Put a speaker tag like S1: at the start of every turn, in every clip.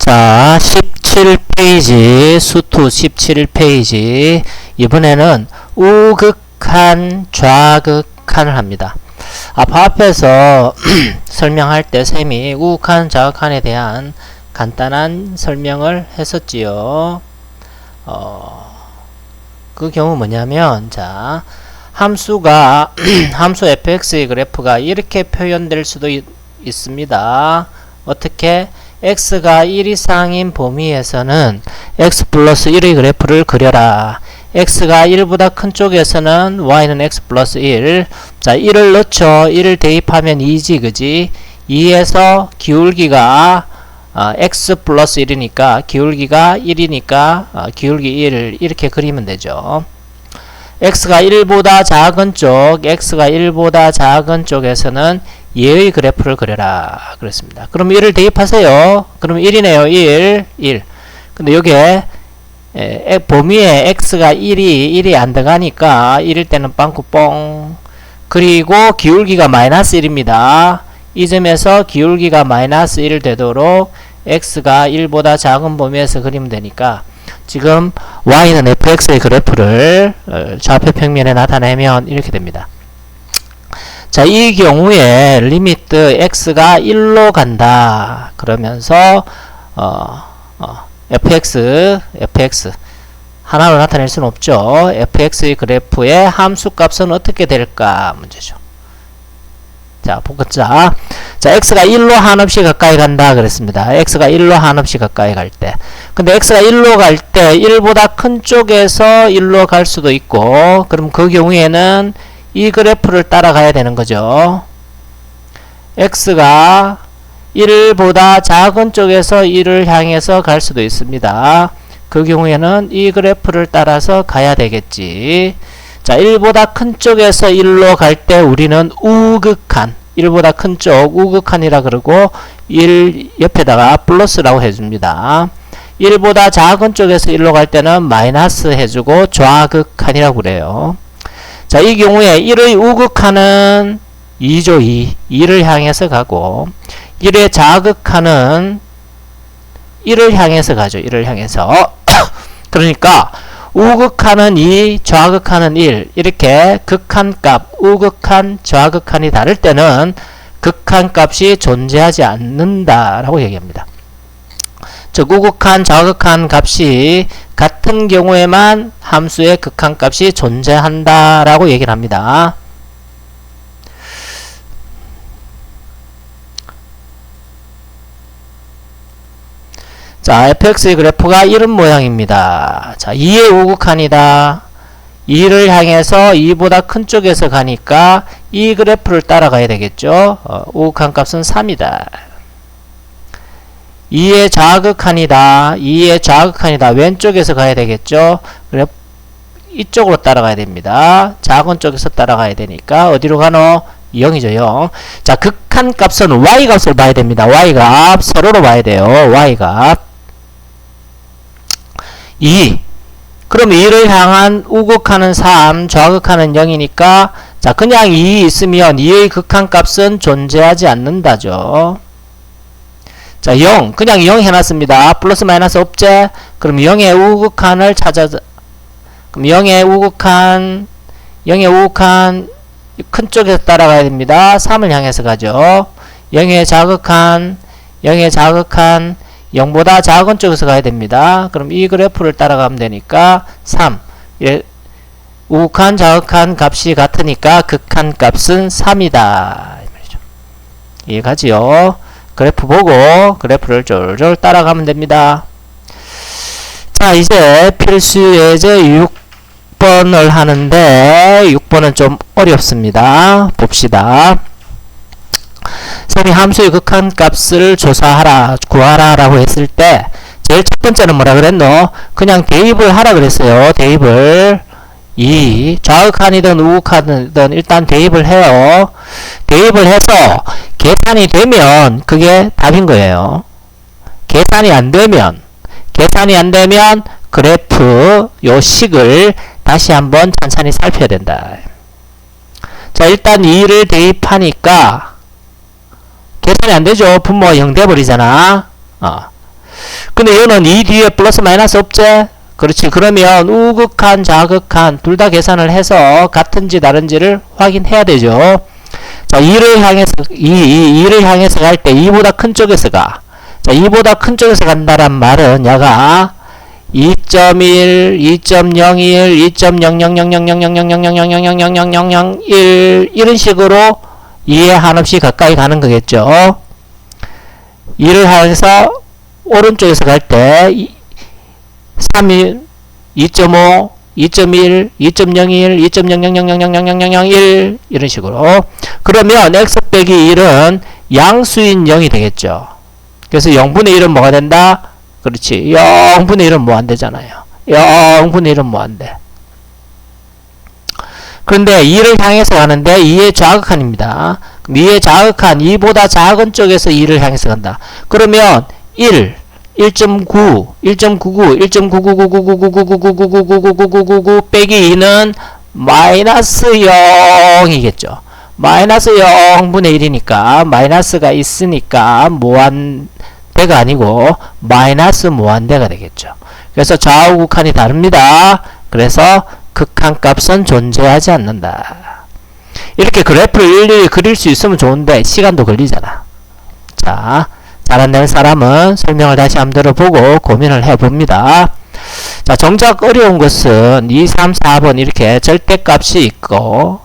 S1: 자, 17페이지, 수투 17페이지. 이번에는 우극한, 좌극한을 합니다. 앞에서 설명할 때 쌤이 우극한, 좌극한에 대한 간단한 설명을 했었지요. 그 경우 뭐냐면, 자, 함수가, 함수 fx의 그래프가 이렇게 표현될 수도 있습니다. 어떻게? x가 1 이상인 범위에서는 x 플러스 1의 그래프를 그려라. x가 1보다 큰 쪽에서는 y는 x 플러스 1. 자, 1을 넣죠. 1을 대입하면 2지, 그지? 2에서 기울기가 x 플러스 1이니까 기울기가 1이니까 기울기 1 이렇게 그리면 되죠. x가 1보다 작은 쪽, x가 1보다 작은 쪽에서는 얘의 그래프를 그려라. 그렇습니다. 그럼 1을 대입하세요. 그럼 1이네요. 1. 근데 요게 범위에 x가 1이 안 들어가니까 1일 때는 빵꾸 뻥. 그리고 기울기가 마이너스 1입니다. 이 점에서 기울기가 마이너스 1 되도록 x가 1보다 작은 범위에서 그리면 되니까 지금 y는 fx의 그래프를 좌표 평면에 나타내면 이렇게 됩니다. 자, 이 경우에 리미트 x가 1로 간다. 그러면서 fx 하나로 나타낼 수는 없죠. fx의 그래프의 함수 값은 어떻게 될까 문제죠. 자, 보겠자. 자, x가 1로 한없이 가까이 간다 그랬습니다. x가 1로 한없이 가까이 갈 때. 근데 x가 1로 갈 때 1보다 큰 쪽에서 1로 갈 수도 있고, 그럼 그 경우에는 이 그래프를 따라가야 되는 거죠. x가 1보다 작은 쪽에서 1을 향해서 갈 수도 있습니다. 그 경우에는 이 그래프를 따라서 가야 되겠지. 자, 1보다 큰 쪽에서 1로 갈 때 우리는 우극한, 1보다 큰 쪽 우극한이라 그러고 1 옆에다가 플러스라고 해줍니다. 1보다 작은 쪽에서 1로 갈 때는 마이너스 해주고 좌극한이라고 그래요. 자, 이 경우에 1의 우극한은 2죠. 2를 향해서 가고 1의 좌극한은 1을 향해서 가죠. 1을 향해서. 그러니까 우극한은 2, 좌극한은 1. 이렇게 극한값, 우극한, 좌극한이 다를 때는 극한값이 존재하지 않는다라고 얘기합니다. 즉 우극한, 좌극한 값이 같은 경우에만 함수의 극한값이 존재한다라고 얘기를 합니다. 자, fx의 그래프가 이런 모양입니다. 자, 2의 우극한이다. 2를 향해서 2보다 큰 쪽에서 가니까 이 그래프를 따라가야 되겠죠. 우극한 값은 3이다. 2의 좌극한이다. 2의 좌극한이다. 왼쪽에서 가야 되겠죠. 그래 이쪽으로 따라가야 됩니다. 작은 쪽에서 따라가야 되니까 어디로 가노? 0이죠. 0. 자, 극한 값은 y 값을 봐야 됩니다. y 값 서로로 봐야 돼요. y 값 2. 그럼 2를 향한 우극한은 3, 좌극한은 0이니까 자, 그냥 2 있으면 2의 극한 값은 존재하지 않는다죠. 자, 0. 그냥 0 해놨습니다. 플러스 마이너스 없제? 그럼 0의 우극한을 찾아서, 그럼 0의 우극한 큰 쪽에서 따라가야 됩니다. 3을 향해서 가죠. 0의 좌극한 0보다 작은 쪽에서 가야 됩니다. 그럼 이 그래프를 따라가면 되니까 3. 우극한, 좌극한 값이 같으니까 극한 값은 3이다. 이해가지요? 그래프 보고 그래프를 쫄쫄 따라가면 됩니다. 자, 이제 필수 예제 6번을 하는데 6번은 좀 어렵습니다. 봅시다. 쌤이 함수의 극한 값을 조사하라, 구하라 라고 했을 때 제일 첫 번째는 뭐라 그랬노? 그냥 대입을 하라 그랬어요. 대입을. 좌극한이든 우극한이든 일단 대입을 해요. 대입을 해서 계산이 되면 그게 답인 거예요. 계산이 안 되면 그래프 요 식을 다시 한번 천천히 살펴야 된다. 자, 일단 2를 대입하니까 계산이 안 되죠. 분모가 0 돼버리잖아. 근데 얘는 2 뒤에 플러스 마이너스 없지? 그렇지. 그러면 우극한, 좌극한 둘 다 계산을 해서 같은지 다른지를 확인해야 되죠. 자, 2를 향해서 갈 때 2보다 큰 쪽에서 가. 자, 2보다 큰 쪽에서 간다란 말은 야가 2.1, 2.01, 2.000000000000000001 이런 식으로 2에 한없이 가까이 가는 거겠죠. 2를 향해서 오른쪽에서 갈 때 3, 2.5, 2.1, 2.01, 2.0000000001 이런 식으로. 그러면 x 빼기 1은 양수인 0이 되겠죠. 그래서 0분의 1은 뭐가 된다? 그렇지. 0분의 1은 뭐 안 되잖아요. 0분의 1은 뭐 안 돼. 그런데 2를 향해서 가는데 2의 좌극한입니다. 2의 좌극한 2보다 작은 쪽에서 2를 향해서 간다. 그러면 1, 1.9, 1.99, 1.99999999999999999 빼기 2는 마이너스 0이겠죠. 마이너스 0분의 1이니까 마이너스가 있으니까 무한대가 아니고 마이너스 무한대가 되겠죠. 그래서 좌우 극한이 다릅니다. 그래서 극한값은 존재하지 않는다. 이렇게 그래프를 일일이 그릴 수 있으면 좋은데 시간도 걸리잖아. 자, 잘 안 되는 사람은 설명을 다시 한번 들어보고 고민을 해봅니다. 자, 정작 어려운 것은 2, 3, 4번 이렇게 절대값이 있고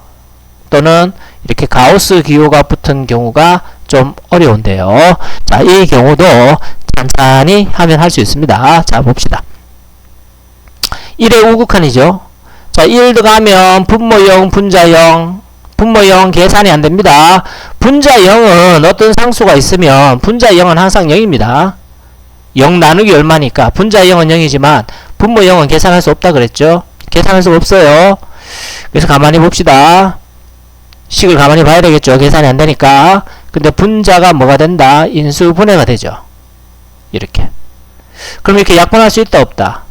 S1: 또는 이렇게 가우스 기호가 붙은 경우가 좀 어려운데요. 자, 이 경우도 찬찬히 하면 할 수 있습니다. 자, 봅시다. 1의 우극한이죠. 자, 1 들어가면 분모형, 분자형, 분모형 계산이 안 됩니다. 분자 0은 어떤 상수가 있으면 분자 0은 항상 0입니다. 0 나누기 얼마니까 분자 0은 0이지만 분모 0은 계산할 수 없다 그랬죠. 계산할 수 없어요. 그래서 가만히 봅시다. 식을 가만히 봐야 되겠죠. 계산이 안 되니까. 근데 분자가 뭐가 된다? 인수분해가 되죠. 이렇게. 그럼 이렇게 약분할 수 있다 없다?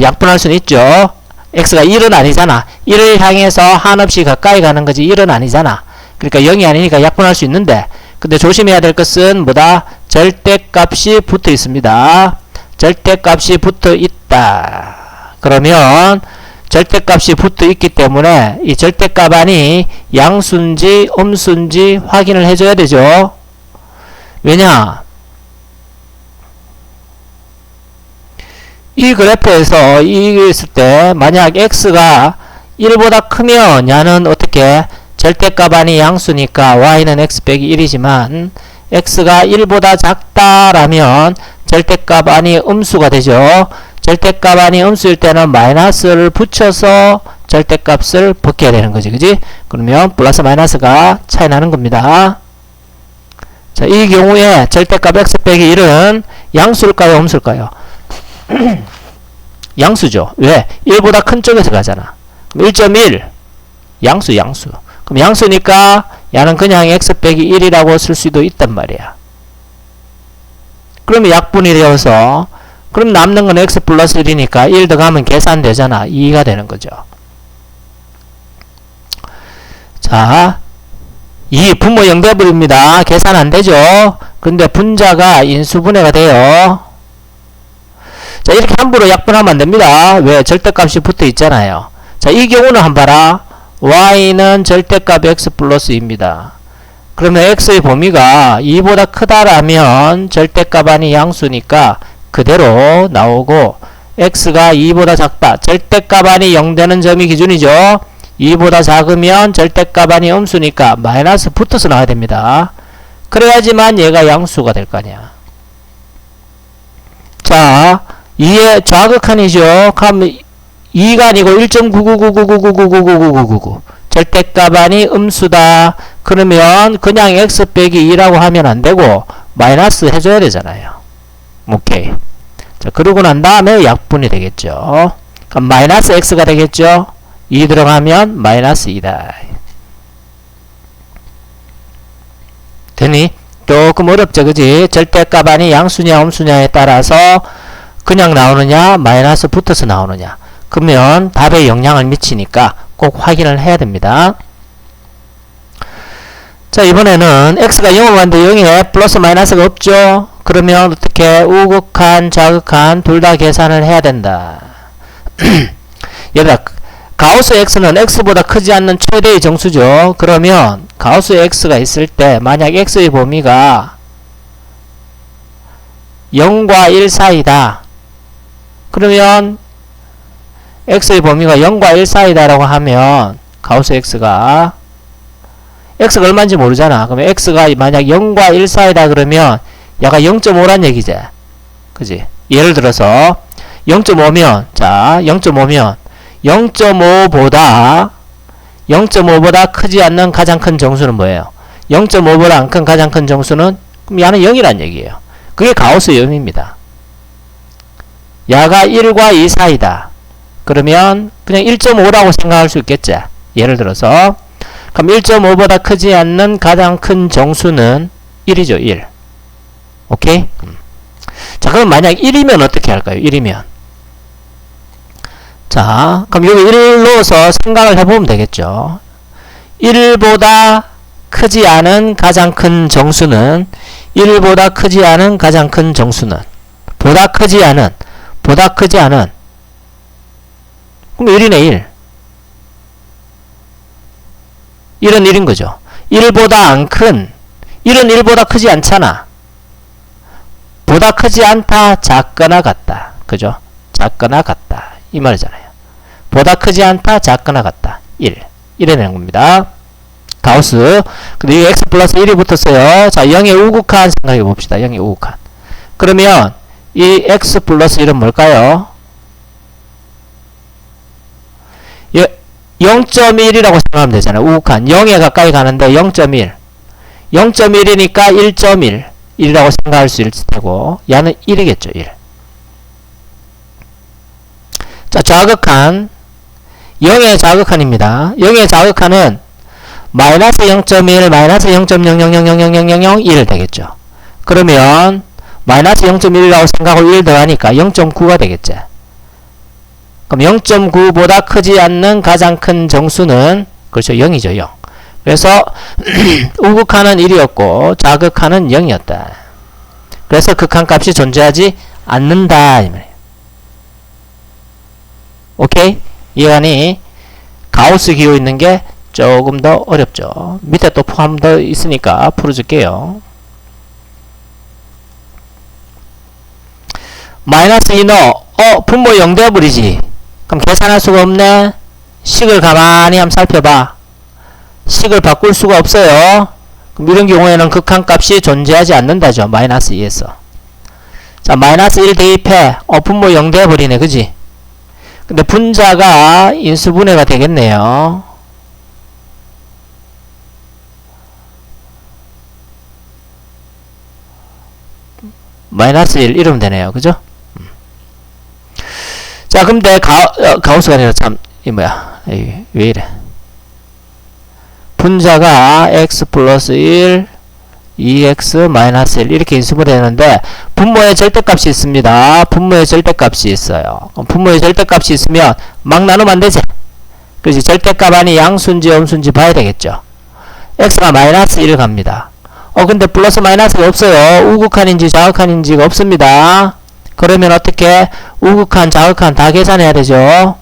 S1: 약분할 수는 있죠. x가 1은 아니잖아. 1을 향해서 한없이 가까이 가는 거지 1은 아니잖아. 그러니까 0이 아니니까 약분할 수 있는데, 근데 조심해야 될 것은 뭐다? 절대값이 붙어 있습니다. 절대값이 붙어 있다. 그러면 절대값이 붙어 있기 때문에 이 절대값 안이 양수인지 음수인지 확인을 해줘야 되죠. 왜냐? 이 그래프에서 이게 있을 때 만약 x가 1보다 크면 야는 어떻게? 절대값 안이 양수니까 y는 x 빼기 1이지만 x가 1보다 작다라면 절대값 안이 음수가 되죠. 절대값 안이 음수일 때는 마이너스를 붙여서 절대값을 벗겨야 되는 거지. 그지? 그러면 플러스 마이너스가 차이 나는 겁니다. 자, 이 경우에 절대값 x 빼기 1은 양수일까요? 음수일까요? 양수죠. 왜? 1보다 큰 쪽에서 가잖아. 그럼 1.1 양수. 그럼 양수니까 야는 그냥 x 빼기 1이라고 쓸 수도 있단 말이야. 그러면 약분이 되어서 그럼 남는 건 x 플러스 1이니까 1 더가면 계산되잖아. 2가 되는 거죠. 자, 2 분모 0대불입니다. 계산 안 되죠. 근데 분자가 인수분해가 돼요. 자, 이렇게 함부로 약분하면 안 됩니다. 왜? 절대값이 붙어 있잖아요. 자, 이 경우는 한번 봐라. y는 절대값 x 플러스 2입니다. 그러면 x의 범위가 2보다 크다라면 절대값 안이 양수니까 그대로 나오고, x가 2보다 작다. 절대값 안이 0 되는 점이 기준이죠. 2보다 작으면 절대값 안이 음수니까 마이너스 붙어서 나와야 됩니다. 그래야지만 얘가 양수가 될 거 아니야. 자, 2의 좌극한이죠. 그럼 2가 아니고 1.9999999999999 절대값 안이 음수다. 그러면 그냥 x 빼기 2라고 하면 안 되고 마이너스 해줘야 되잖아요. 오케이. 자, 그러고 난 다음에 약분이 되겠죠. 그럼 마이너스 x가 되겠죠. 2 들어가면 마이너스 2다. 되니? 조금 어렵죠, 그지? 절대값 안이 양수냐 음수냐에 따라서 그냥 나오느냐 마이너스 붙어서 나오느냐, 그러면 답에 영향을 미치니까 꼭 확인을 해야 됩니다. 자, 이번에는 x가 0을 갔는데 0에 플러스 마이너스가 없죠. 그러면 어떻게 우극한, 자극한 둘 다 계산을 해야 된다. 얘들아, 가우스 x는 x보다 크지 않는 최대의 정수죠. 그러면 가우스 x가 있을 때 만약 x의 범위가 0과 1 사이다. 그러면 x의 범위가 0과 1 사이다라고 하면 가우스 x가 얼마인지 모르잖아. 그러면 x가 만약 0과 1 사이다 그러면 얘가 0.5란 얘기지. 그지? 예를 들어서 0.5면 자 0.5면 0.5보다 크지 않는 가장 큰 정수는 뭐예요? 0.5보다 안 큰 가장 큰 정수는 그럼 얘는 0이란 얘기예요. 그게 가우스 염입니다. 얘가 1과 2 사이다. 그러면 그냥 1.5라고 생각할 수 있겠지. 예를 들어서 그럼 1.5보다 크지 않는 가장 큰 정수는 1이죠. 1. 오케이? 자, 그럼 만약 1이면 어떻게 할까요? 1이면 자, 그럼 여기 1로서 생각을 해보면 되겠죠. 1보다 크지 않은 가장 큰 정수는 1보다 크지 않은 가장 큰 정수는 보다 크지 않은 그럼 1이네 1. 1은 1인 거죠. 1보다 안 큰 1은 1보다 크지 않잖아. 보다 크지 않다, 작거나 같다. 그죠? 작거나 같다. 이 말이잖아요. 보다 크지 않다, 작거나 같다. 1. 이래내는 겁니다. 가우스. 근데 이 x 플러스 1이 붙었어요. 자, 0의 우극한 생각해 봅시다. 0의 우극한. 그러면 이 x 플러스 1은 뭘까요? 0.1이라고 생각하면 되잖아요. 우극한. 0에 가까이 가는데 0.1. 0.1이니까 1.1. 1이라고 생각할 수 있을 테고, 얘는 1이겠죠, 1. 자, 자극한. 0의 자극한입니다. 0의 자극한은 마이너스 0.1, 마이너스 0.000000001 되겠죠. 그러면 마이너스 0.1이라고 생각하고 1 더하니까 0.9가 되겠죠. 그럼 0.9보다 크지 않는 가장 큰 정수는 그렇죠. 0이죠. 0. 그래서 우극한은 1이었고 자극한은 0이었다. 그래서 극한값이 존재하지 않는다. 이 말이에요. 오케이? 이해가니? 가우스 기호 있는 게 조금 더 어렵죠. 밑에 또 포함 더 있으니까 풀어줄게요. 마이너스 2 넣어. 분모 0 되어버리지. 그럼 계산할 수가 없네. 식을 가만히 한번 살펴봐. 식을 바꿀 수가 없어요. 그럼 이런 경우에는 극한값이 존재하지 않는다죠. 마이너스 2에서. 자, 마이너스 1 대입해. 분모 0 되어버리네. 그지? 근데 분자가 인수분해가 되겠네요. 마이너스 1 이러면 되네요. 그죠? 자, 근데 가우스가 아니라 참, 이 뭐야. 왜 이래. 분자가 x 플러스 1, 2x 마이너스 1 이렇게 인수분해 되는데 분모의 절대값이 있습니다. 분모의 절대값이 있어요. 분모의 절대값이 있으면 막 나누면 안 되지. 그렇지. 절대값 아니 양수인지 음수인지 봐야 되겠죠. x가 마이너스 1 갑니다. 근데 플러스 마이너스가 없어요. 우극한인지 자극한인지가 없습니다. 그러면 어떻게 우극한, 자극한 다 계산해야 되죠.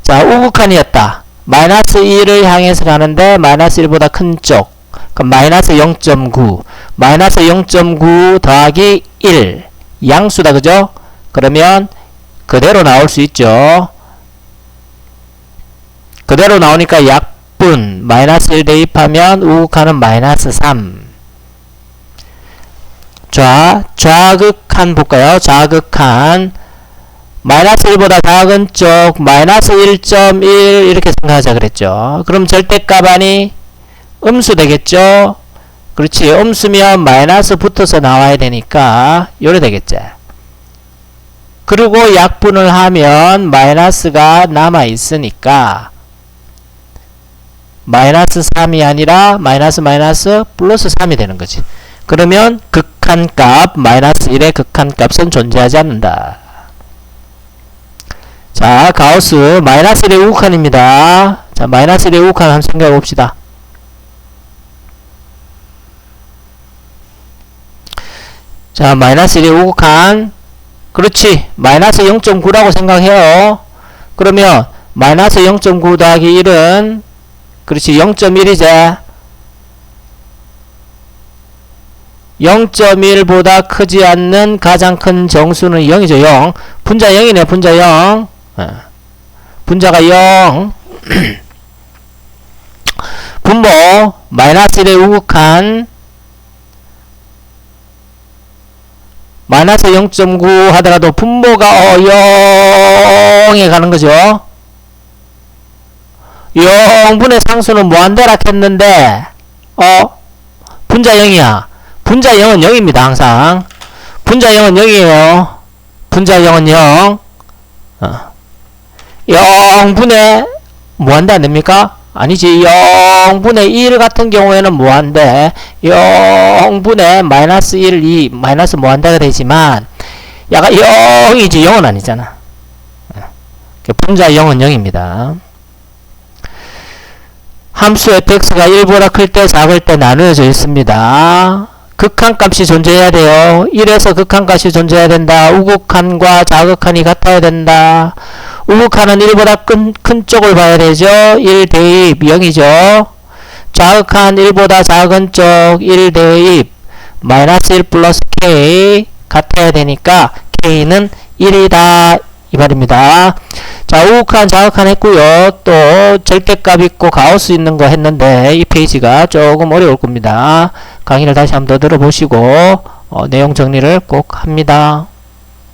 S1: 자, 우극한이었다. 마이너스 1을 향해서 가는데 마이너스 1보다 큰 쪽. 그럼 마이너스 0.9. 마이너스 0.9 더하기 1. 양수다. 그죠? 그러면 그대로 나올 수 있죠. 그대로 나오니까 약분. 마이너스 1 대입하면 우극한은 마이너스 3. 좌극한 볼까요? 좌극한. 마이너스 1보다 작은 쪽 마이너스 1.1 이렇게 생각하자 그랬죠. 그럼 절대값 아니 음수 되겠죠. 그렇지. 음수면 마이너스 붙어서 나와야 되니까 요래 되겠죠. 그리고 약분을 하면 마이너스가 남아 있으니까 마이너스 3이 아니라 마이너스 플러스 3이 되는 거지. 그러면 극한값 마이너스 1의 극한값은 존재하지 않는다. 자, 가우스 마이너스 1의 우극한입니다. 자, 마이너스 1의 우극한 한번 생각해 봅시다. 자, 마이너스 1이 우극한. 그렇지. 마이너스 0.9라고 생각해요. 그러면 마이너스 0.9 더하기 1은 그렇지 0.1이제 0.1보다 크지 않는 가장 큰 정수는 0이죠. 0. 분자 0이네. 분자 0. 분자가 0. 분모 마이너스 1의 우극한 마이너스 0.9 하더라도 분모가 0에 가는 거죠. 0분의 상수는 무한대라 했는데 분자 0이야. 분자 0은 0입니다. 항상 분자 0은 0이에요. 분자 0은 0. 0분의 무한대 안됩니까? 아니지. 0분의 1 같은 경우에는 무한대 0분의 마이너스 1, 2 마이너스 무한대가 되지만 약간 0이지 0은 아니잖아. 분자 0은 0입니다. 함수 fx가 1보다 클 때 작을 때 나누어져 있습니다. 극한값이 존재해야 돼요. 1에서 극한값이 존재해야 된다. 우극한과 자극한이 같아야 된다. 우극한은 1보다 큰 쪽을 봐야 되죠. 1 대입 0이죠. 자극한 1보다 작은 쪽 1 대입 마이너스 1 플러스 k 같아야 되니까 k는 1이다 이 말입니다. 자, 우극한 자극한 했고요. 또 절대값 있고 가우스 있는 거 했는데 이 페이지가 조금 어려울 겁니다. 강의를 다시 한번 더 들어보시고 내용 정리를 꼭 합니다.